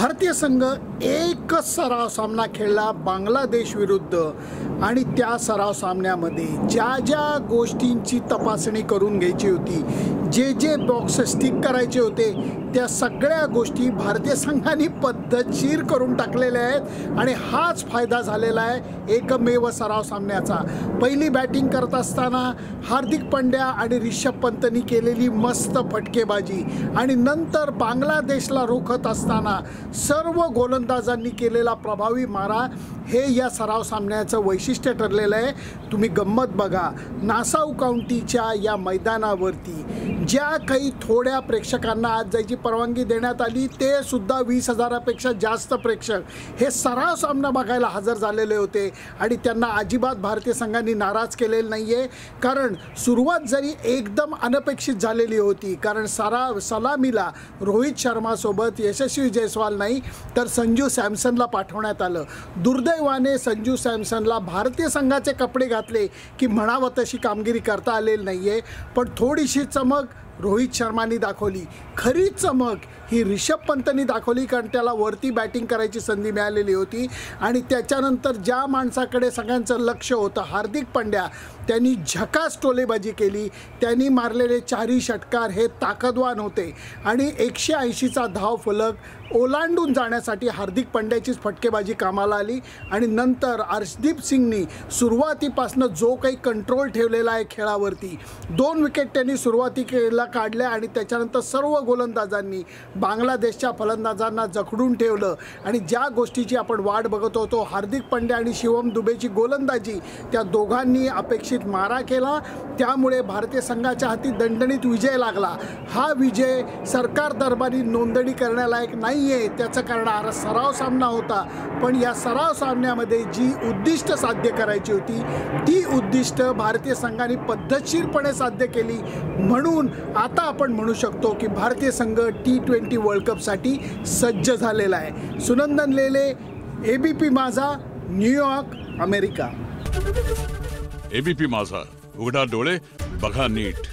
भारतीय संघ एकच सराव सामना खेळला बांगलादेश विरुद्ध आणि त्या सराव सामन्यामध्ये ज्या ज्या गोष्टींची तपासणी करून घ्यायची होती, जे बॉक्स टिक करायचे होते, त्या सगळ्या गोष्टी भारतीय संघाने पद्धतशीर करून टाकलेल्या आहेत आणि हाच फायदा झालेला आहे एकमेव सराव सामन्याचा। पहिली बॅटिंग करत असताना हार्दिक पांड्या आणि ऋषभ पंतनी केलेली मस्त फटकेबाजी आणि नंतर बांगलादेशला रोखत असताना सर्व गोलंदाजांनी केलेला प्रभावी मारा हे या सराव सामन्याचं वैशिष्ट्य ठरलेलं आहे। तुम्ही गंमत बघा, नासाऊ काउंटीच्या या मैदानावरती ज्या काही थोड्या प्रेक्षकांना आज जायची परवानगी देण्यात आली ते सुद्धा 20,000पेक्षा जास्त प्रेक्षक हे सराव सामना बघायला हजर झालेले होते आणि त्यांना अजिबात भारतीय संघाने नाराज केलेलं नाहीये। कारण सुरुवात जरी एकदम अनपेक्षित झालेली होती, कारण सलामीला रोहित शर्मा सोबत यशस्वी जयस्वाल नाही तर संजू सॅमसनला पाठवण्यात आलं। दुर्दैवाने संजू सॅमसनला भारतीय संघाचे कपडे घातले की म्हणावं तशी कामगिरी करता आलेली नाहीये, पण थोडीशी चमक रोहित शर्मानी दाखवली। खरी चमक ही ऋषभ पंतनी दाखवली, कारण त्याला वरती बॅटिंग करायची संधी मिळालेली होती आणि त्याच्यानंतर ज्या माणसाकडे सगळ्यांचं लक्ष होतं हार्दिक पांड्या, त्यांनी झकास टोलेबाजी केली। त्यांनी मारलेले 4ही षटकार हे ताकदवान होते आणि 180चा धाव फलक ओलांडून जाण्यासाठी हार्दिक पांड्याचीच फटकेबाजी कामाला आली आणि नंतर अर्शदीप सिंगनी सुरुवातीपासून जो काही कंट्रोल ठेवलेला आहे खेळावरती, 2 विकेट त्यांनी सुरुवातीला काढल्या आणि त्याच्यानंतर सर्व गोलंदाजांनी बांगलादेशच्या फलंदाजांना जखडून ठेवलं आणि ज्या गोष्टीची आपण वाट बघत होतो, हार्दिक पांड्या आणि शिवम दुबेची गोलंदाजी, त्या दोघांनी अपेक्षित मारा केला, त्यामुळे भारतीय संघाच्या हाती दणदणीत विजय लागला। हा विजय सरकार दरबारी नोंदणी करण्यालायक नाहीये, त्याचं कारण सराव सामना होता, पण या सराव सामन्यामध्ये जी उद्दिष्ट साध्य करायची होती ती उद्दिष्ट भारतीय संघाने पद्धतशीरपणे साध्य केली। म्हणून आता आपण म्हणू शकतो की भारतीय संघ T20 वर्ल्ड कपसाठी सज्ज झालेला आहे। सुनंदन लेले, ABP माझा, न्यूयॉर्क, अमेरिका। ABP माझा, उघडा डोळे बघा नीट।